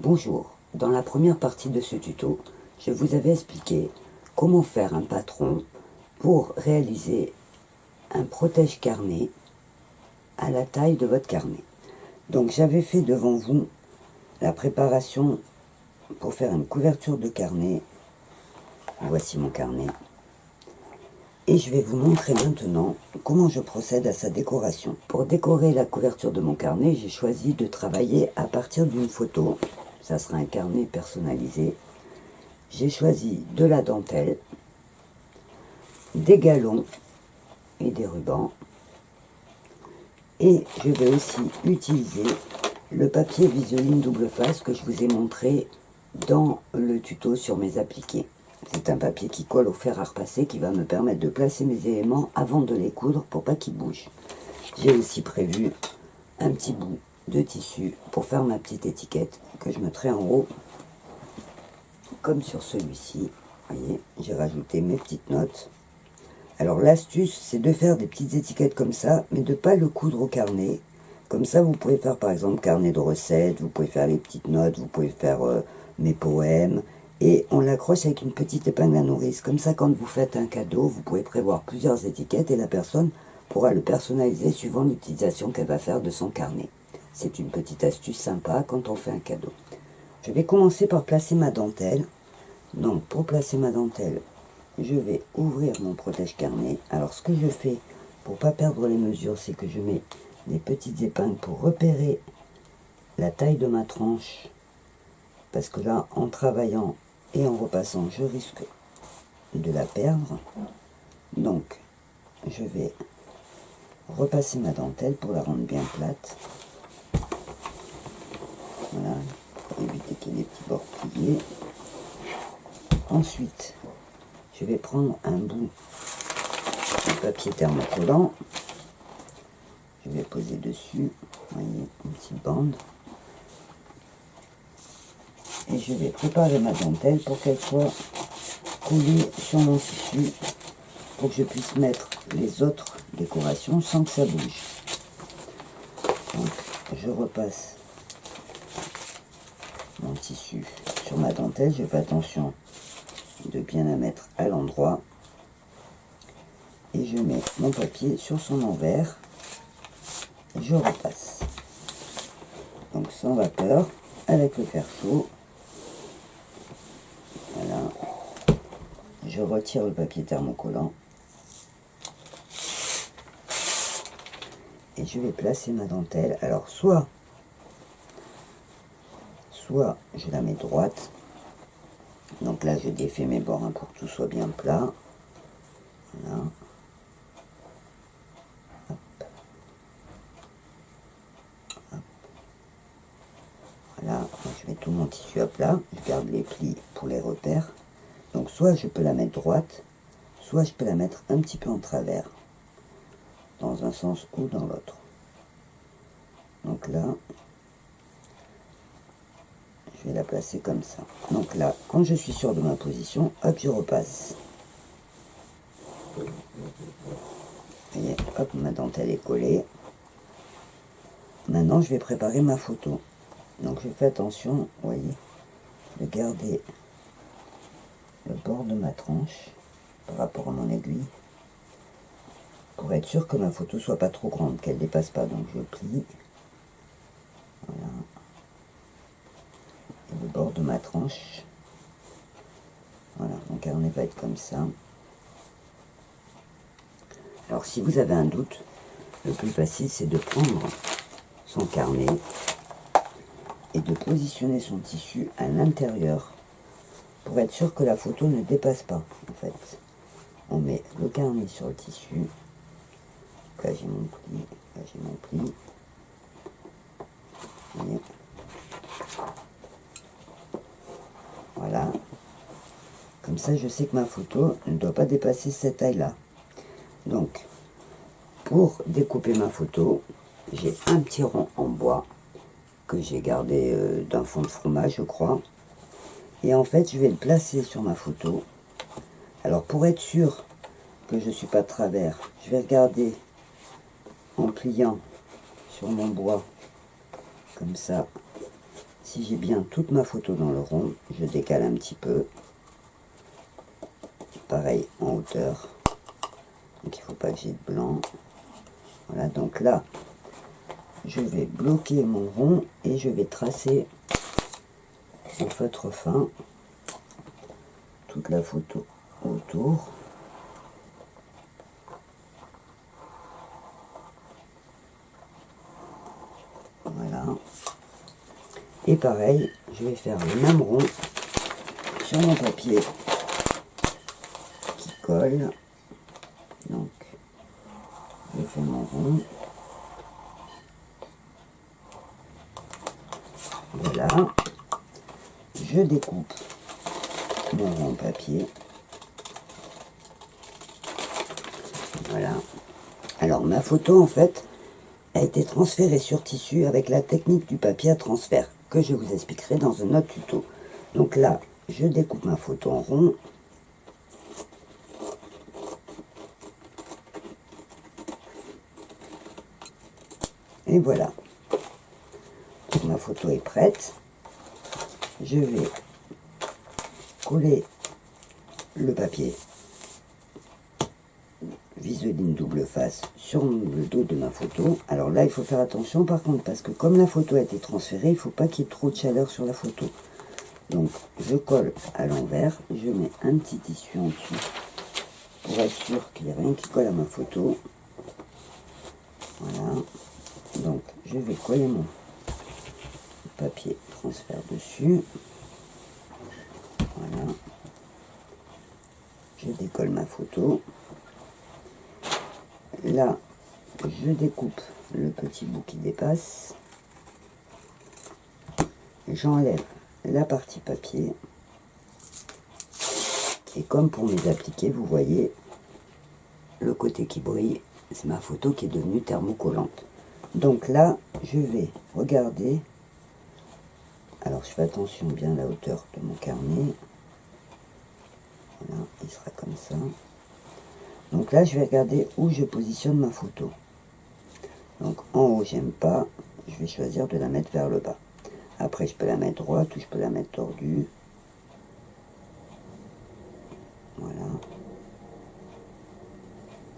Bonjour, dans la première partie de ce tuto, je vous avais expliqué comment faire un patron pour réaliser un protège-carnet à la taille de votre carnet. Donc j'avais fait devant vous la préparation pour faire une couverture de carnet. Voici mon carnet. Et je vais vous montrer maintenant comment je procède à sa décoration. Pour décorer la couverture de mon carnet, j'ai choisi de travailler à partir d'une photo. Ça sera un carnet personnalisé. J'ai choisi de la dentelle, des galons et des rubans. Et je vais aussi utiliser le papier Viseline double face que je vous ai montré dans le tuto sur mes appliqués. C'est un papier qui colle au fer à repasser qui va me permettre de placer mes éléments avant de les coudre pour pas qu'ils bougent. J'ai aussi prévu un petit bout de tissu pour faire ma petite étiquette que je mettrai en haut, comme sur celui-ci. Vous voyez, j'ai rajouté mes petites notes. Alors l'astuce, c'est de faire des petites étiquettes comme ça, mais de ne pas le coudre au carnet. Comme ça, vous pouvez faire par exemple carnet de recettes, vous pouvez faire les petites notes, vous pouvez faire mes poèmes. Et on l'accroche avec une petite épingle à nourrice. Comme ça, quand vous faites un cadeau, vous pouvez prévoir plusieurs étiquettes et la personne pourra le personnaliser suivant l'utilisation qu'elle va faire de son carnet. C'est une petite astuce sympa quand on fait un cadeau. Je vais commencer par placer ma dentelle. Donc, pour placer ma dentelle, je vais ouvrir mon protège-carnet. Alors, ce que je fais pour ne pas perdre les mesures, c'est que je mets des petites épingles pour repérer la taille de ma tranche. Parce que là, en travaillant et en repassant, je risque de la perdre. Donc, je vais repasser ma dentelle pour la rendre bien plate. Voilà, pour éviter qu'il y ait des petits bords pliés. Ensuite, je vais prendre un bout de papier thermocollant. Je vais poser dessus, vous voyez, une petite bande. Et je vais préparer ma dentelle pour qu'elle soit collée sur mon tissu, pour que je puisse mettre les autres décorations sans que ça bouge. Donc, je repasse mon tissu sur ma dentelle. Je fais attention de bien la mettre à l'endroit. Et je mets mon papier sur son envers. Je repasse. Donc sans vapeur, avec le fer chaud. Voilà. Je retire le papier thermocollant. Et je vais placer ma dentelle. Alors soit je la mets droite. Donc là je défais mes bords pour que tout soit bien plat. Voilà. Hop. Hop. Voilà, je mets tout mon tissu à plat. Je garde les plis pour les repères. Donc soit je peux la mettre droite, soit je peux la mettre un petit peu en travers, dans un sens ou dans l'autre. Donc là, je vais la placer comme ça. Donc là, quand je suis sûr de ma position, hop, je repasse. Vous voyez, hop, ma dentelle est collée. Maintenant, je vais préparer ma photo. Donc je fais attention, vous voyez, de garder le bord de ma tranche par rapport à mon aiguille, pour être sûr que ma photo soit pas trop grande, qu'elle dépasse pas. Donc je plie. Voilà. Et le bord de ma tranche. Voilà, mon carnet va être comme ça. Alors si vous avez un doute, le plus facile c'est de prendre son carnet et de positionner son tissu à l'intérieur pour être sûr que la photo ne dépasse pas. En fait, on met le carnet sur le tissu. Là j'ai mon pli, là j'ai mon pli. Et voilà. Comme ça, je sais que ma photo ne doit pas dépasser cette taille-là. Donc, pour découper ma photo, j'ai un petit rond en bois que j'ai gardé d'un fond de fromage, je crois. Et en fait, je vais le placer sur ma photo. Alors, pour être sûr que je ne suis pas de travers, je vais regarder en pliant sur mon bois, comme ça, Si j'ai bien toute ma photo dans le rond, je décale un petit peu. Pareil en hauteur. Donc il ne faut pas que j'ai de blanc. Voilà, donc là, je vais bloquer mon rond et je vais tracer en feutre fin toute la photo autour. Voilà. Et pareil, je vais faire le même rond sur mon papier qui colle. Donc, je fais mon rond. Voilà. Je découpe mon rond papier. Voilà. Alors, ma photo, en fait, a été transférée sur tissu avec la technique du papier à transfert, que je vous expliquerai dans un autre tuto. Donc là, je découpe ma photo en rond. Et voilà. Donc ma photo est prête. Je vais coller le papier Viseline double face sur le dos de ma photo. Alors là, il faut faire attention par contre, parce que comme la photo a été transférée, il ne faut pas qu'il y ait trop de chaleur sur la photo. Donc, je colle à l'envers, je mets un petit tissu en dessous pour être sûr qu'il n'y a rien qui colle à ma photo. Voilà. Donc, je vais coller mon papier transfert dessus. Voilà. Je décolle ma photo. Là, je découpe le petit bout qui dépasse. J'enlève la partie papier. Et comme pour mes appliqués, vous voyez le côté qui brille, c'est ma photo qui est devenue thermocollante. Donc là, je vais regarder. Alors, je fais attention bien à la hauteur de mon carnet. Voilà, il sera comme ça. Donc là, je vais regarder où je positionne ma photo. Donc en haut, j'aime pas. Je vais choisir de la mettre vers le bas. Après, je peux la mettre droite ou je peux la mettre tordue. Voilà.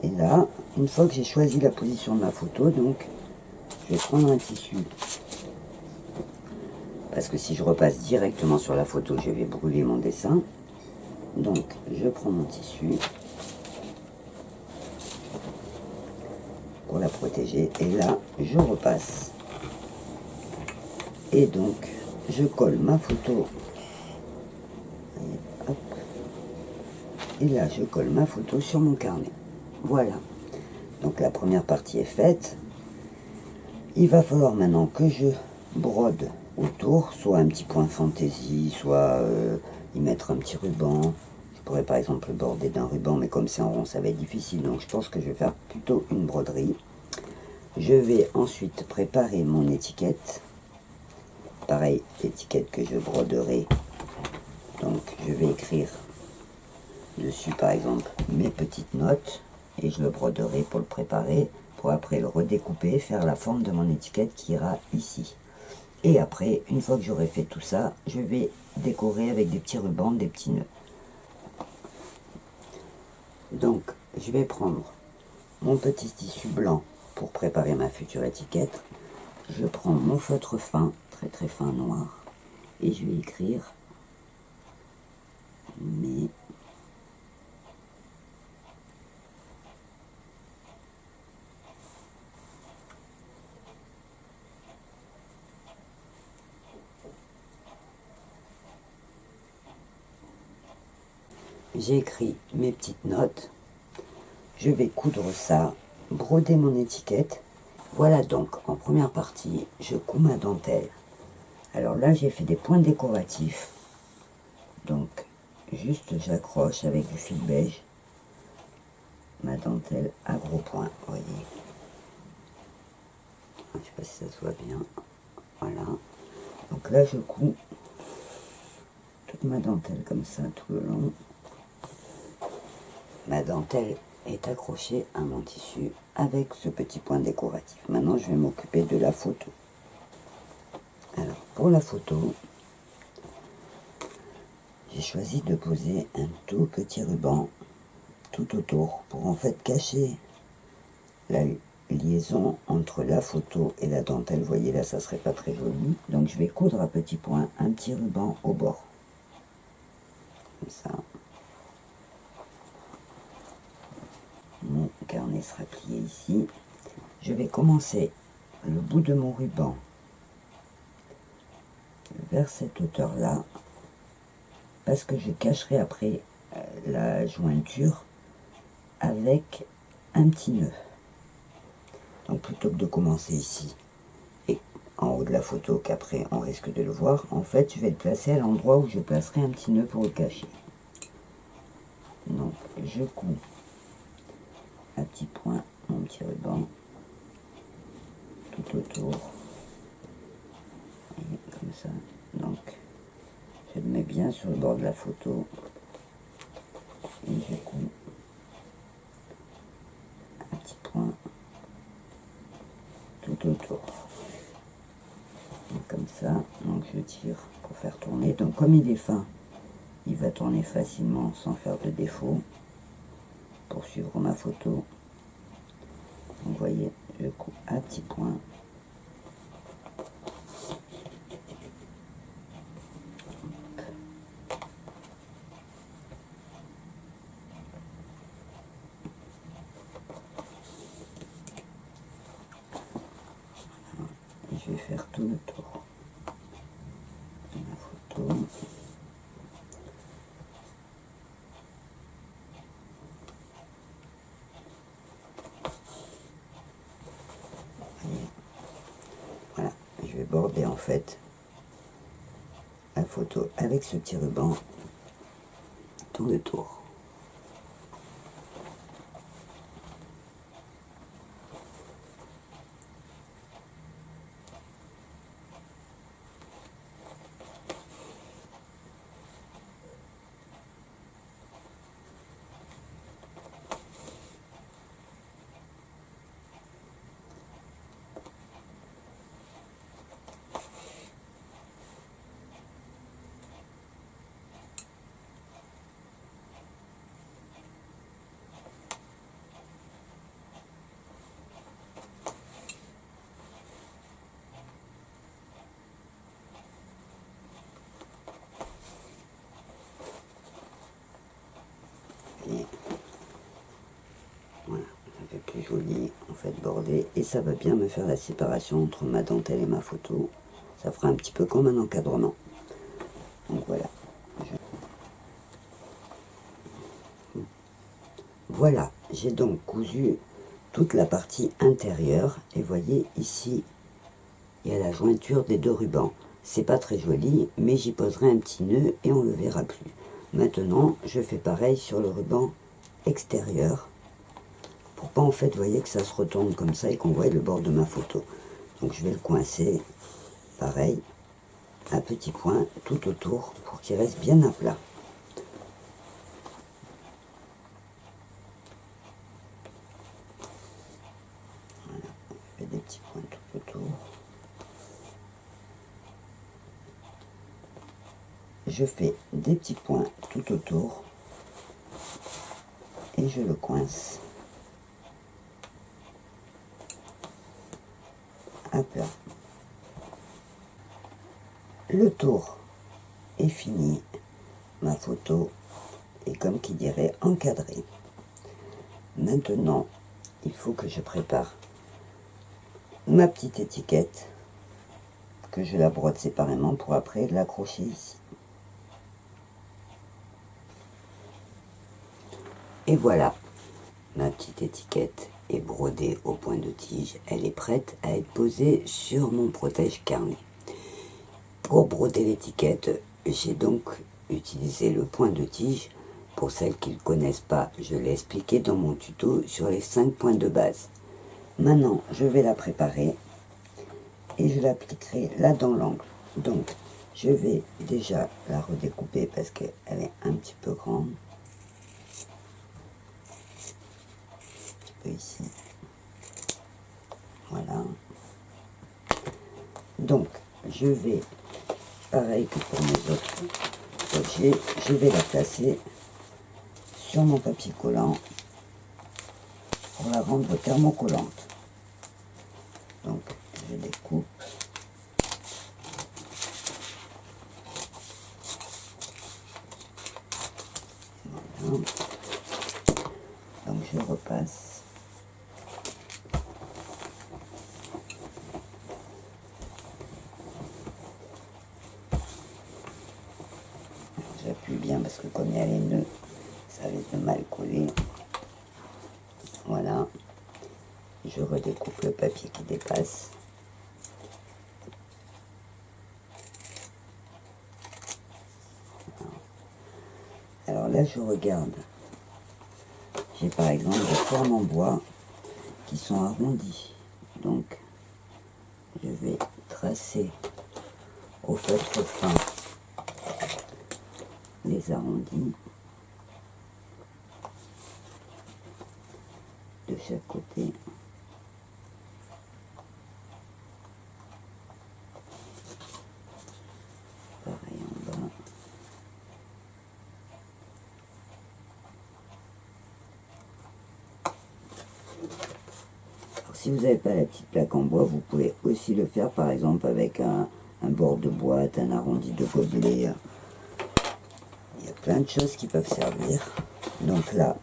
Et là, une fois que j'ai choisi la position de ma photo, donc, je vais prendre un tissu. Parce que si je repasse directement sur la photo, je vais brûler mon dessin. Donc, je prends mon tissu pour la protéger. Et là, je repasse. Et donc, je colle ma photo. Et, hop. Et là, je colle ma photo sur mon carnet. Voilà. Donc, la première partie est faite. Il va falloir maintenant que je brode autour, soit un petit point fantaisie, soit y mettre un petit ruban. Je pourrais par exemple le border d'un ruban, mais comme c'est en rond, ça va être difficile. Donc, je pense que je vais faire plutôt une broderie. Je vais ensuite préparer mon étiquette. Pareil, l'étiquette que je broderai. Donc, je vais écrire dessus, par exemple, mes petites notes. Et je le broderai pour le préparer, pour après le redécouper, faire la forme de mon étiquette qui ira ici. Et après, une fois que j'aurai fait tout ça, je vais décorer avec des petits rubans, des petits nœuds. Donc, je vais prendre mon petit tissu blanc pour préparer ma future étiquette. Je prends mon feutre fin, très très fin noir, et je vais écrire mes j'ai écrit mes petites notes. Je vais coudre ça, broder mon étiquette. Voilà donc, en première partie, je couds ma dentelle. Alors là, j'ai fait des points décoratifs. Donc, juste j'accroche avec du fil beige ma dentelle à gros points, vous voyez. Je ne sais pas si ça se voit bien. Voilà. Donc là, je couds toute ma dentelle comme ça, tout le long. Ma dentelle est accrochée à mon tissu avec ce petit point décoratif. Maintenant, je vais m'occuper de la photo. Alors, pour la photo, j'ai choisi de poser un tout petit ruban tout autour pour en fait cacher la liaison entre la photo et la dentelle. Vous voyez là, ça serait pas très joli. Donc je vais coudre à petits points un petit ruban au bord. Comme ça. Mon carnet sera plié ici. Je vais commencer le bout de mon ruban vers cette hauteur là, parce que je cacherai après la jointure avec un petit nœud. Donc plutôt que de commencer ici et en haut de la photo qu'après on risque de le voir, en fait je vais le placer à l'endroit où je placerai un petit nœud pour le cacher. Donc je couds à petits points mon petit ruban tout autour, et comme ça. Donc je le mets bien sur le bord de la photo et je couds à petits points tout autour. Donc, comme ça, donc je tire pour faire tourner. Donc comme il est fin, il va tourner facilement sans faire de défaut pour suivre ma photo. Donc vous voyez, je coupe à petits points. Et je vais faire tout le tour de ma photo. Voilà, je vais border en fait la photo avec ce petit ruban tout le tour. Et voilà, ça fait plus joli en fait bordé, et ça va bien me faire la séparation entre ma dentelle et ma photo. Ça fera un petit peu comme un encadrement. Donc voilà. Voilà, j'ai donc cousu toute la partie intérieure, et voyez ici il y a la jointure des deux rubans. C'est pas très joli, mais j'y poserai un petit nœud et on le verra plus. Maintenant je fais pareil sur le ruban extérieur pour pas en fait, vous voyez, que ça se retourne comme ça et qu'on voit le bord de ma photo. Donc je vais le coincer pareil à petits points tout autour pour qu'il reste bien à plat. Voilà, je fais des petits points tout autour. Je fais des petits points tout autour et je le coince à plat. Le tour est fini, ma photo est comme qui dirait encadrée. Maintenant, il faut que je prépare ma petite étiquette, que je la brode séparément pour après l'accrocher ici. Et voilà, ma petite étiquette est brodée au point de tige. Elle est prête à être posée sur mon protège-carnet. Pour broder l'étiquette, j'ai donc utilisé le point de tige. Pour celles qui ne connaissent pas, je l'ai expliqué dans mon tuto sur les 5 points de base. Maintenant, je vais la préparer et je l'appliquerai là dans l'angle. Donc, je vais déjà la redécouper parce qu'elle est un petit peu grande. Un petit peu ici. Voilà. Donc, je vais pareil que pour mes autres objets, je vais la placer sur mon papier collant pour la rendre thermocollante. Donc je découpe. Voilà. Donc je repasse. J'appuie bien parce que comme il y a les nœuds, ça risque de mal coller. Voilà. Je redécoupe le papier qui dépasse. Alors là, je regarde. J'ai par exemple des formes en bois qui sont arrondies. Donc, je vais tracer au feutre fin les arrondis de chaque côté. Pareil en bas. Alors, si vous n'avez pas la petite plaque en bois, vous pouvez aussi le faire par exemple avec un bord de boîte, un arrondi de gobelet. Il y a plein de choses qui peuvent servir. Donc là,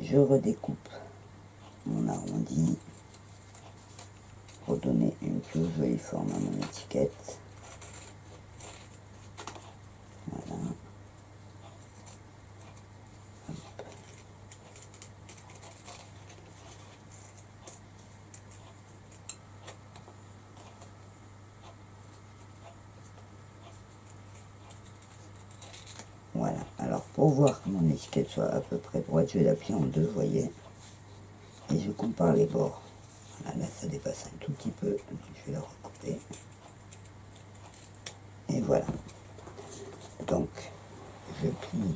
je redécoupe mon arrondi pour donner une plus jolie forme à mon étiquette. Voilà. Hop. Voilà. Alors pour voir que mon étiquette soit à peu près droite, je vais la plier en deux, vous voyez. Et je compare les bords. Voilà, là ça dépasse un tout petit peu, donc je vais la recouper. Et voilà. Donc je plie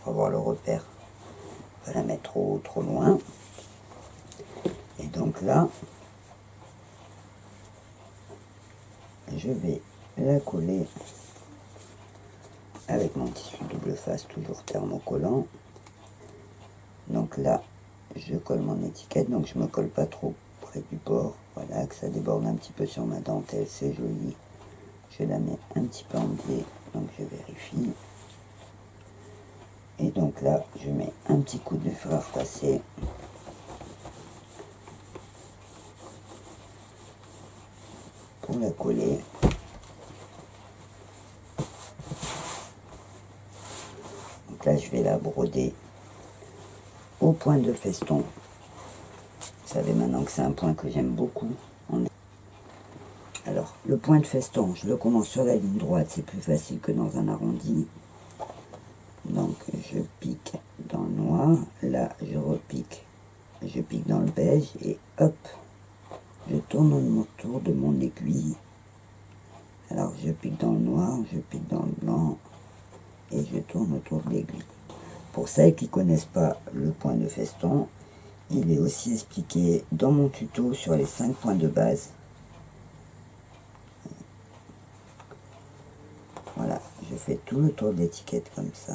pour avoir le repère. Pas la mettre trop loin. Et donc là, je vais la coller avec mon tissu double face, toujours thermocollant. Donc là, je colle mon étiquette, donc je me colle pas trop près du bord. Voilà, que ça déborde un petit peu sur ma dentelle, c'est joli. Je la mets un petit peu en biais, donc je vérifie. Et donc là, je mets un petit coup de fer à repasser. Pour la coller. Donc là, je vais la broder au point de feston. Vous savez maintenant que c'est un point que j'aime beaucoup. Alors, le point de feston, je le commence sur la ligne droite, c'est plus facile que dans un arrondi. Donc, je pique dans le noir, là, je repique, je pique dans le beige, et hop, je tourne autour de mon aiguille. Alors, je pique dans le noir, je pique dans le blanc, et je tourne autour de l'aiguille. Pour celles qui ne connaissent pas le point de feston, il est aussi expliqué dans mon tuto sur les 5 points de base. Voilà, je fais tout le tour de l'étiquette comme ça.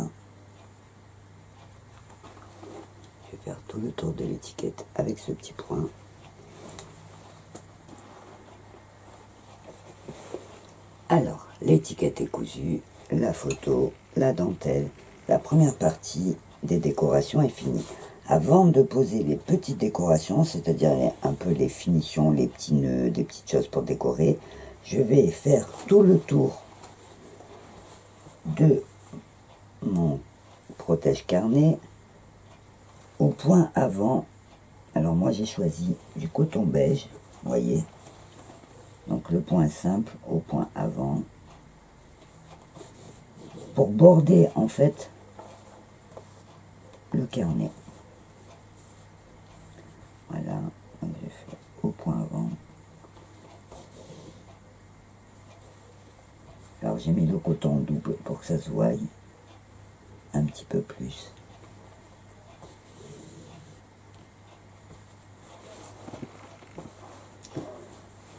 Je vais faire tout le tour de l'étiquette avec ce petit point. Alors, l'étiquette est cousue, la photo, la dentelle, la première partie des décorations est finie. Avant de poser les petites décorations, c'est-à-dire un peu les finitions, les petits nœuds, des petites choses pour décorer, je vais faire tout le tour de mon protège-carnet au point avant. Alors moi j'ai choisi du coton beige, vous voyez. Donc le point simple au point avant. Pour border en fait le carnet. Voilà, donc je fais au point avant. Alors j'ai mis le coton double pour que ça se voie un petit peu plus.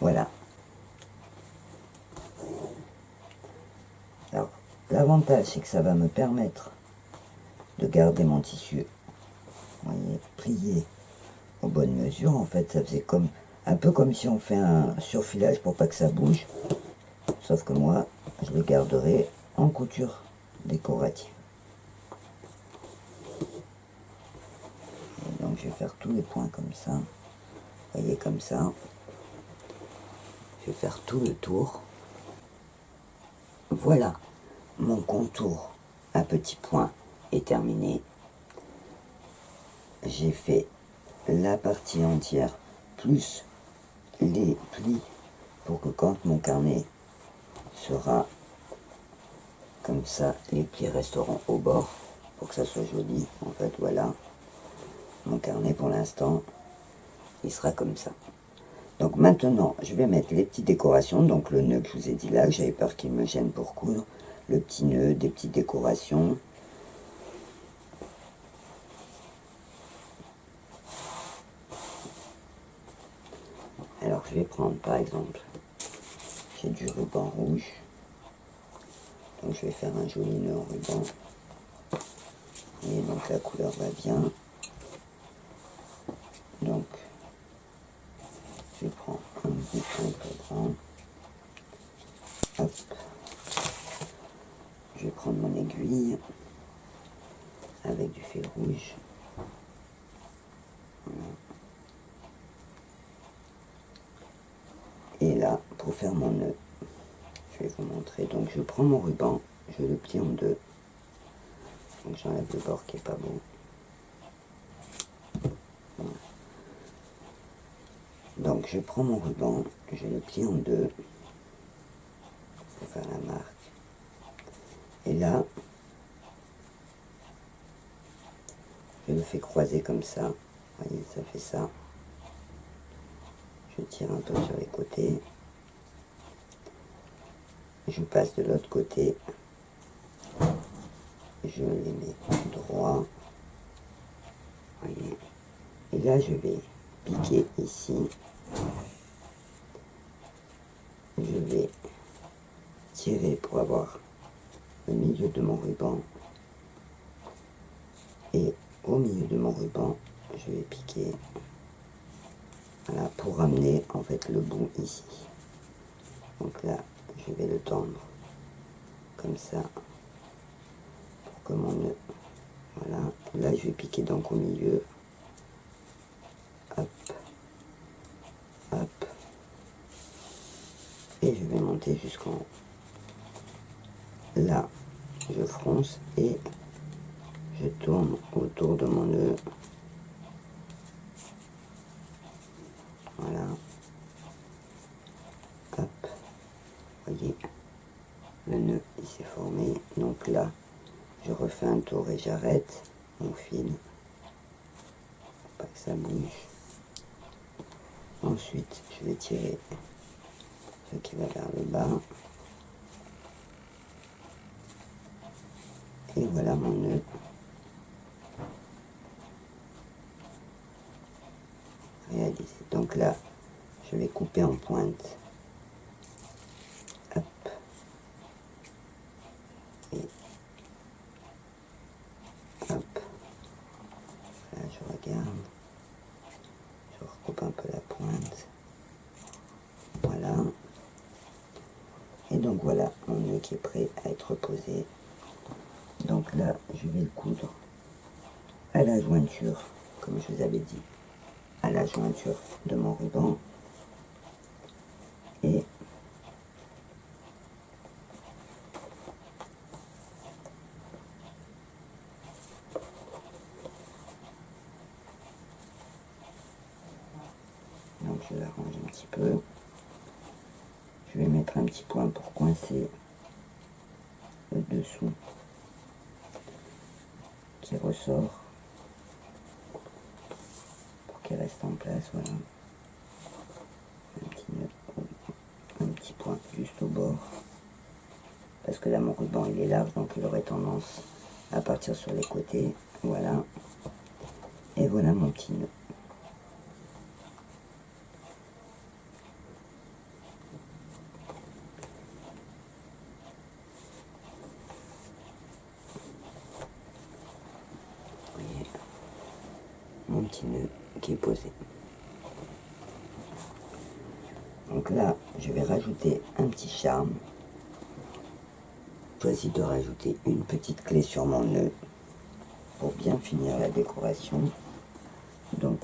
Voilà. Alors, l'avantage, c'est que ça va me permettre de garder mon tissu, vous voyez, plié aux bonnes mesures. En fait, ça faisait comme un peu comme si on fait un surfilage pour pas que ça bouge. Sauf que moi, je le garderai en couture décorative. Et donc, je vais faire tous les points comme ça. Vous voyez, comme ça. Je vais faire tout le tour. Voilà, mon contour à petits points est terminé. J'ai fait la partie entière plus les plis pour que quand mon carnet sera comme ça, les plis resteront au bord pour que ça soit joli. En fait, voilà, mon carnet pour l'instant, il sera comme ça. Donc maintenant, je vais mettre les petites décorations, donc le nœud que je vous ai dit là, j'avais peur qu'il me gêne pour coudre, le petit nœud, des petites décorations. Alors je vais prendre par exemple, j'ai du ruban rouge, donc je vais faire un joli nœud en ruban, et donc la couleur va bien, donc je prends un bout un peu grand, hop, je vais prendre mon aiguille avec du fil rouge, voilà. Et là, pour faire mon nœud, je vais vous montrer, donc je prends mon ruban, je le plie en deux, donc j'enlève le bord qui est pas beau. Voilà. Donc je prends mon ruban, je le plie en deux pour faire la marque. Et là, je le fais croiser comme ça. Vous voyez, ça fait ça. Je tire un peu sur les côtés. Je passe de l'autre côté. Je les mets droit. Voyez. Et là, je vais piquer ici. Je vais tirer pour avoir le milieu de mon ruban. Et au milieu de mon ruban, je vais piquer, voilà, pour ramener en fait le bout ici. Donc là, je vais le tendre comme ça pour que mon nœud, voilà. Là, je vais piquer donc au milieu. Hop, hop, et je vais monter jusqu'en haut. Là, je fronce et je tourne autour de mon nœud. Voilà. Hop. Voyez, le nœud il s'est formé. Donc là, je refais un tour et j'arrête mon fil. Pas que ça bouge. Ensuite, je vais tirer ce qui va vers le bas. Et voilà mon nœud. Réalisé. Donc là, je vais couper en pointe. Hop. Et hop. Là, je regarde. Je recoupe un peu la pointe. Voilà. Et donc voilà mon nœud qui est prêt à être posé. Donc là, je vais le coudre à la jointure, comme je vous avais dit, à la jointure de mon ruban. Et donc je l'arrange un petit peu. Je vais mettre un petit point pour coincer le dessous qui ressort pour qu'il reste en place. Voilà, un petit point juste au bord, parce que là mon ruban il est large, donc il aurait tendance à partir sur les côtés. Voilà, et voilà mon petit nœud. petit nœud qui est posé. Donc là, je vais rajouter un petit charme. Je choisis de rajouter une petite clé sur mon nœud pour bien finir la décoration. Donc,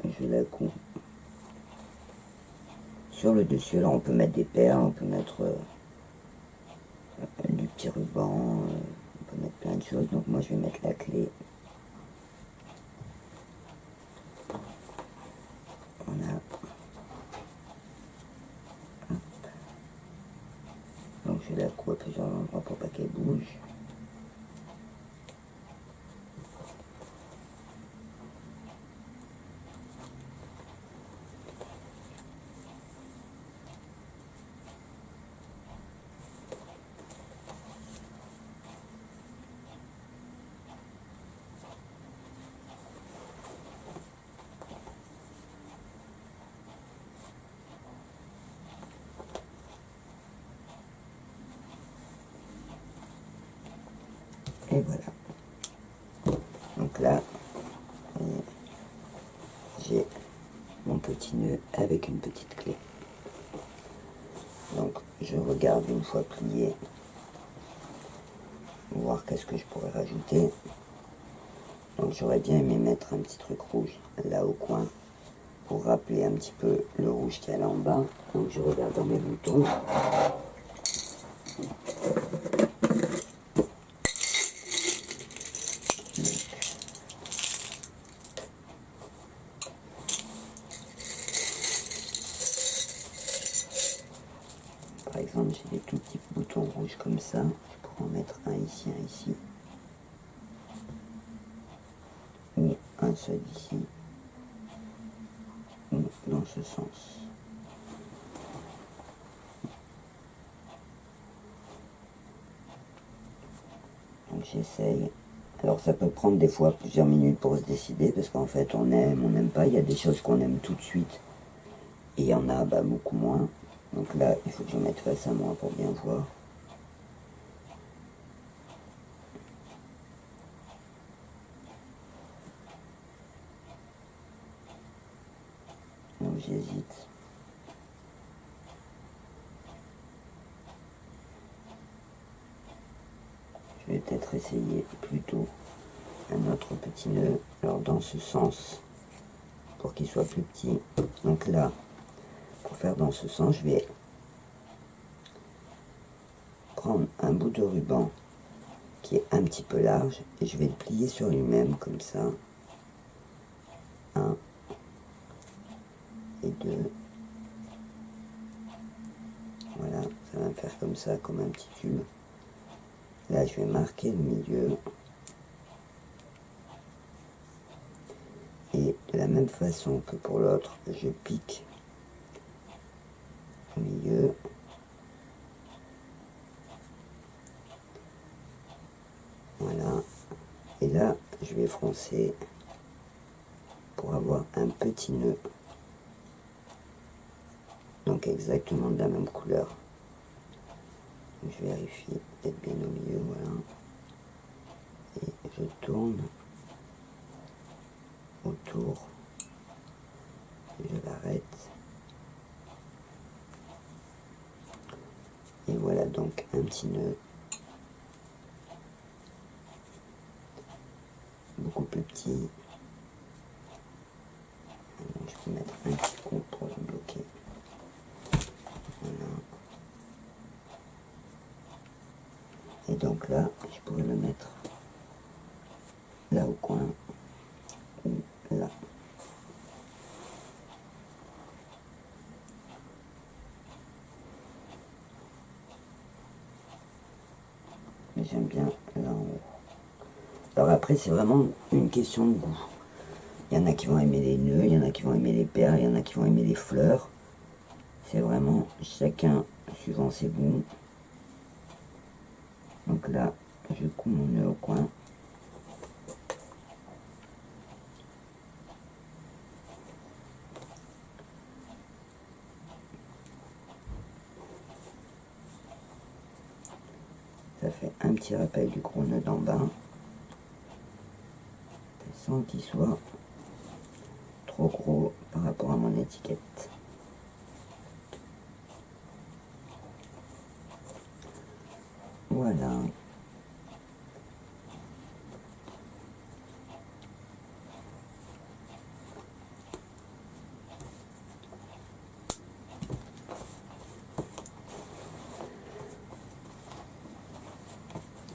je la couds sur le dessus. Alors, on peut mettre des perles, on peut mettre du petit ruban, on peut mettre plein de choses. Donc, moi, je vais mettre la clé. Voilà. Hop. Donc, je la couds à plusieurs endroits pour pas qu'elle bouge. Et voilà. Donc là, j'ai mon petit nœud avec une petite clé. Donc je regarde une fois plié, voir qu'est-ce que je pourrais rajouter. Donc j'aurais bien aimé mettre un petit truc rouge là au coin pour rappeler un petit peu le rouge qu'il y a là en bas. Donc je regarde dans mes boutons. Par exemple, j'ai des tout petits boutons rouges comme ça. Je pourrais en mettre un ici, ou un seul ici, ou dans ce sens. Donc j'essaye. Alors ça peut prendre des fois plusieurs minutes pour se décider, parce qu'en fait on aime, on n'aime pas. Il y a des choses qu'on aime tout de suite, et il y en a beaucoup moins. Donc là, il faut que je mette face à moi pour bien voir. Donc j'hésite. Je vais peut-être essayer plutôt un autre petit nœud, alors dans ce sens, pour qu'il soit plus petit. Donc là, pour faire dans ce sens, je vais prendre un bout de ruban qui est un petit peu large et je vais le plier sur lui-même comme ça. 1 et 2. Voilà, ça va me faire comme ça, comme un petit tube. Là, je vais marquer le milieu. Et de la même façon que pour l'autre, je pique au milieu. Voilà. Et là, je vais froncer pour avoir un petit nœud. Donc exactement de la même couleur. Donc, je vérifie d'être bien au milieu, voilà. Et je tourne autour. Et je l'arrête. Et voilà donc un petit nœud. Beaucoup plus petit. Donc, je peux mettre un petit coup pour le bloquer. Voilà. Et donc là, je pourrais le mettre là au coin ou là. Mais j'aime bien là en haut. Alors après, c'est vraiment une question de goût. Il y en a qui vont aimer les nœuds, il y en a qui vont aimer les perles, il y en a qui vont aimer les fleurs. C'est vraiment chacun suivant ses goûts. Donc là, je couds mon nœud au coin. Ça fait un petit rappel du gros nœud d'en bas. Sans qu'il soit trop gros par rapport à mon étiquette. Voilà.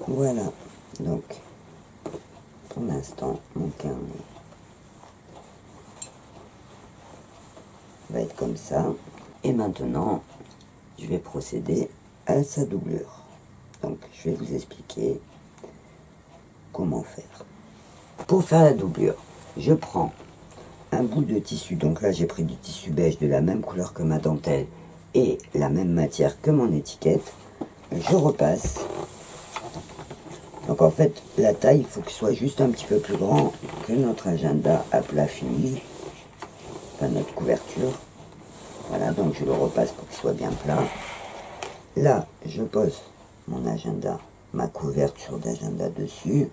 Voilà, donc pour l'instant mon carnet va être comme ça. Et maintenant, je vais procéder à sa doublure. Donc je vais vous expliquer comment faire. Pour faire la doublure, je prends un bout de tissu, donc là j'ai pris du tissu beige de la même couleur que ma dentelle et la même matière que mon étiquette. Je repasse. Donc en fait, la taille, il faut qu'il soit juste un petit peu plus grand que notre agenda à plat fini, enfin notre couverture. Voilà, donc je le repasse pour qu'il soit bien plat. Là, je pose mon agenda, ma couverture d'agenda dessus.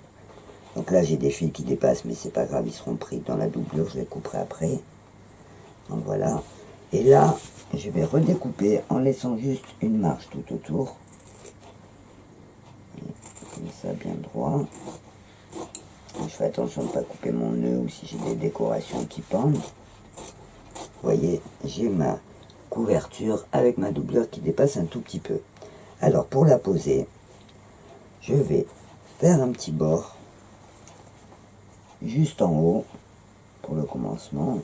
Donc là, j'ai des fils qui dépassent, mais c'est pas grave, ils seront pris dans la doublure, je les couperai après. Donc voilà. Et là, je vais redécouper en laissant juste une marge tout autour. Comme ça, bien droit. Je fais attention de ne pas couper mon nœud ou si j'ai des décorations qui pendent. Vous voyez, j'ai ma couverture avec ma doublure qui dépasse un tout petit peu. Alors, pour la poser, je vais faire un petit bord juste en haut pour le commencement.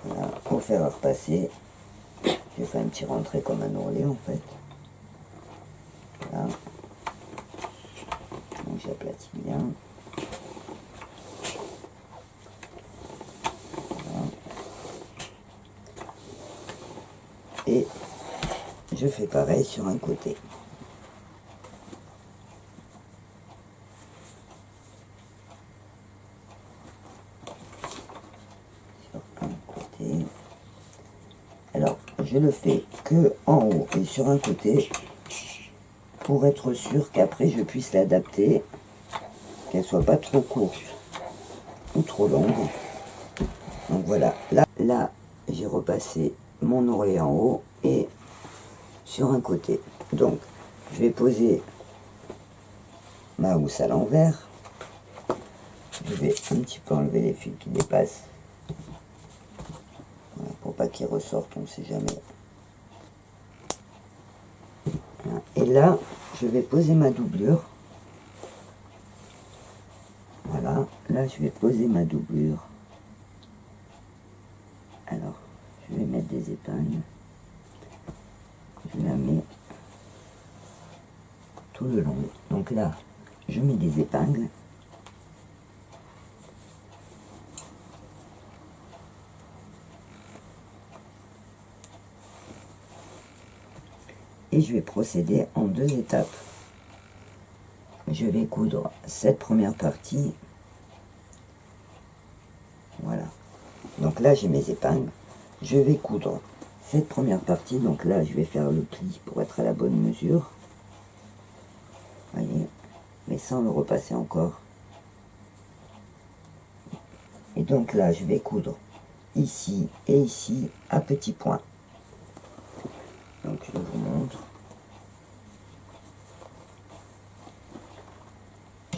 Voilà, pour faire repasser, je fais un petit rentré comme un ourlet en fait. Voilà. Donc j'aplatis bien. Voilà. Et je fais pareil sur un côté. Sur un côté. Alors, je le fais que en haut et sur un côté pour être sûr qu'après je puisse l'adapter, qu'elle soit pas trop courte ou trop longue. Donc voilà, là j'ai repassé mon ourlet en haut et sur un côté. Donc je vais poser ma housse à l'envers. Je vais un petit peu enlever les fils qui dépassent. Voilà, pour pas qu'ils ressortent, on ne sait jamais. Voilà. Et là, je vais poser ma doublure. Voilà, là je vais poser ma doublure. Alors, je vais mettre des épingles. Je la mets tout le long. Donc là, je mets des épingles. Et je vais procéder en 2 étapes. Je vais coudre cette première partie. Voilà. Donc là, j'ai mes épingles. Je vais coudre cette première partie. Donc là, je vais faire le pli pour être à la bonne mesure. Voyez, mais sans le repasser encore. Et donc là, je vais coudre ici et ici à petits points. Donc je vous montre.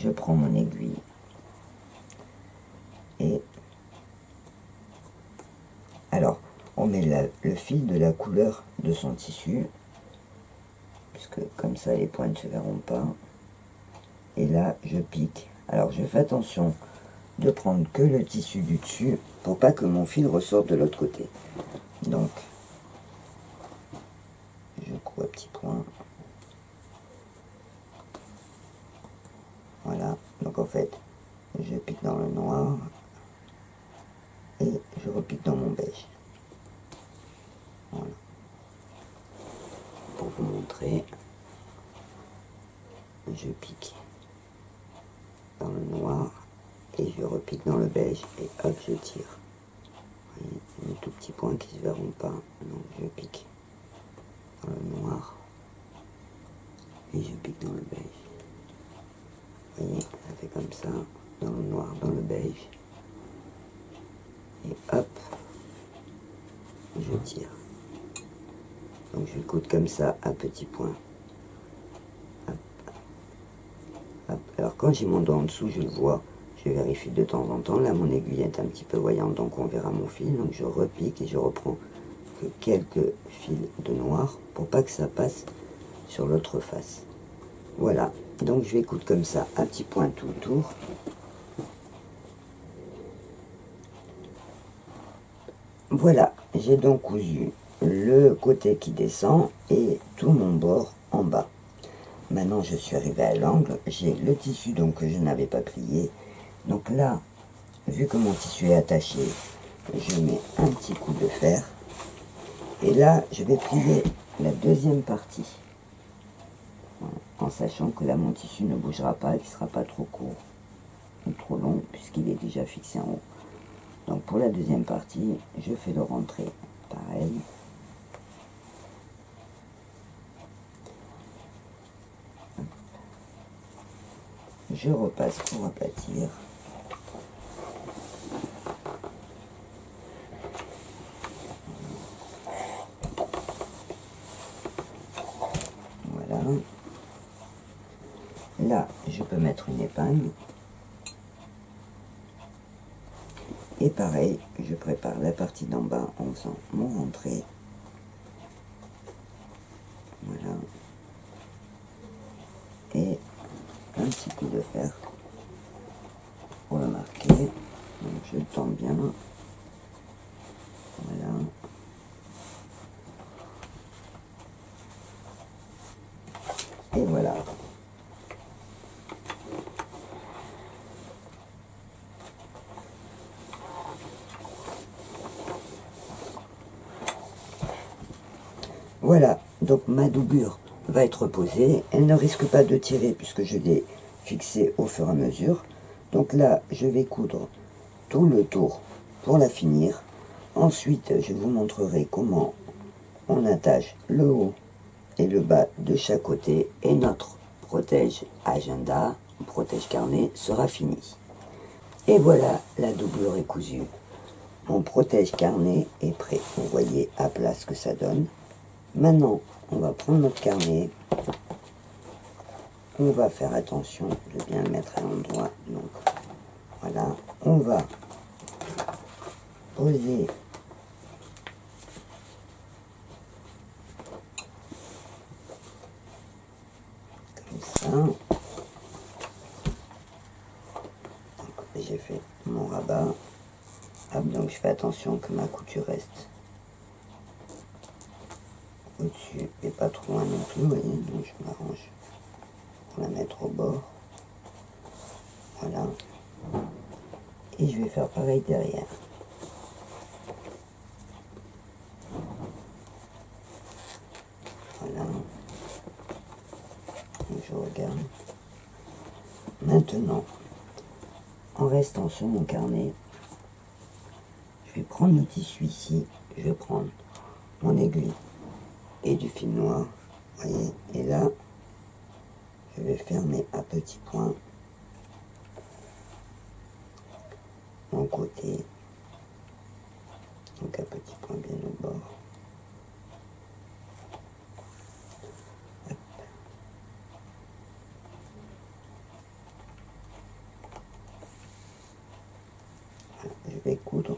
Je prends mon aiguille et alors on met le fil de la couleur de son tissu, puisque comme ça les points ne se verront pas. Et là je pique. Alors je fais attention de prendre que le tissu du dessus pour pas que mon fil ressorte de l'autre côté. Donc je couds à petits points. Voilà, donc en fait je pique dans le noir et je repique dans mon beige. Voilà. Pour vous montrer, je pique dans le noir et je repique dans le beige et hop, je tire. Vous voyez, des tout petits points qui ne se verront pas. Donc je pique dans le noir et je pique dans le beige. Vous voyez, ça fait comme ça, dans le noir, dans le beige. et hop, je tire. Donc je vais coudre comme ça à petits points. Hop, hop. Alors quand j'ai mon doigt en dessous, je le vois, je vérifie de temps en temps. Là mon aiguille est un petit peu voyante, donc on verra mon fil. Donc je repique et je reprends que quelques fils de noir pour pas que ça passe sur l'autre face. Voilà, donc je vais coudre comme ça à petits points tout le tour. Voilà, j'ai donc cousu le côté qui descend et tout mon bord en bas. Maintenant je suis arrivée à l'angle, j'ai le tissu donc que je n'avais pas plié. Donc là, vu que mon tissu est attaché, je mets un petit coup de fer. Et là, je vais plier la deuxième partie. Voilà, en sachant que là, mon tissu ne bougera pas et qu'il ne sera pas trop court ou trop long puisqu'il est déjà fixé en haut. Donc pour la deuxième partie, je fais le rentré pareil. Je repasse pour aplatir. Voilà. Là, je peux mettre une épingle. Et pareil, je prépare la partie d'en bas en faisant mon rentré. Voilà. Et un petit coup de fer pour le marquer. Donc je le tends bien. Voilà. Et voilà. Voilà, donc ma doublure va être posée. Elle ne risque pas de tirer puisque je l'ai fixée au fur et à mesure. Donc là, je vais coudre tout le tour pour la finir. Ensuite, je vous montrerai comment on attache le haut et le bas de chaque côté. Et notre protège agenda, protège carnet, sera fini. Et voilà, la doublure est cousue. Mon protège carnet est prêt. Vous voyez à plat ce que ça donne. Maintenant, on va prendre notre carnet. On va faire attention de bien le mettre à l'endroit. Donc, voilà. On va poser comme ça. J'ai fait mon rabat. Hop, donc je fais attention que ma couture reste au-dessus et pas trop loin non plus, vous voyez. Donc je m'arrange pour la mettre au bord. Voilà. Et je vais faire pareil derrière. Voilà. Donc je regarde. Maintenant, en restant sur mon carnet, je vais prendre le tissu ici, je vais prendre mon aiguille et du fil noir, voyez, et là, je vais fermer à petits points mon côté, donc à petits points bien au bord. Hop. Voilà, je vais coudre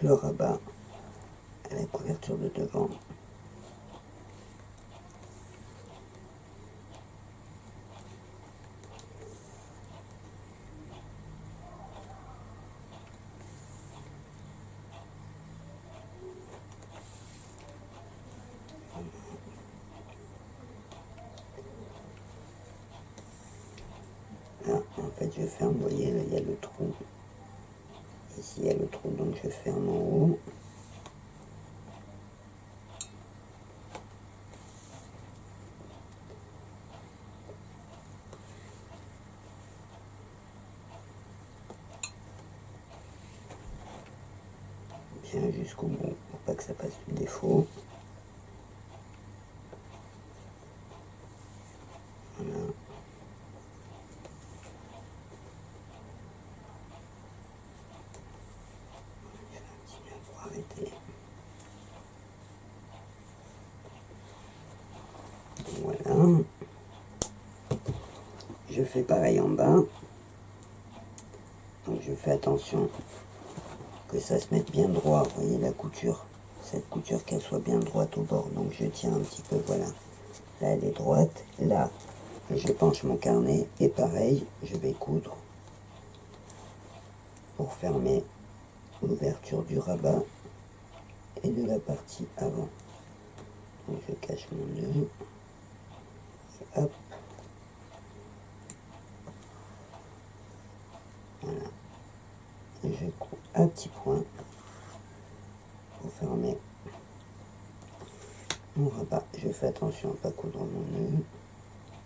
le rabat à la couverture de devant. Là, en fait, je ferme, vous voyez, là, il y a le trou. Ici, il y a le trou, donc je ferme en haut. Bien jusqu'au bout, pour pas que ça passe du défaut. Voilà. fais pareil en bas. Donc je fais attention que ça se mette bien droit. Vous voyez la couture, cette couture qu'elle soit bien droite au bord. Donc je tiens un petit peu, voilà. Là elle est droite. Là je penche mon carnet et pareil, je vais coudre pour fermer l'ouverture du rabat et de la partie avant. Donc je cache mon nœud. Et hop. Voilà. Et je couds à petits points pour fermer mon rabat. Je fais attention à ne pas coudre mon nœud.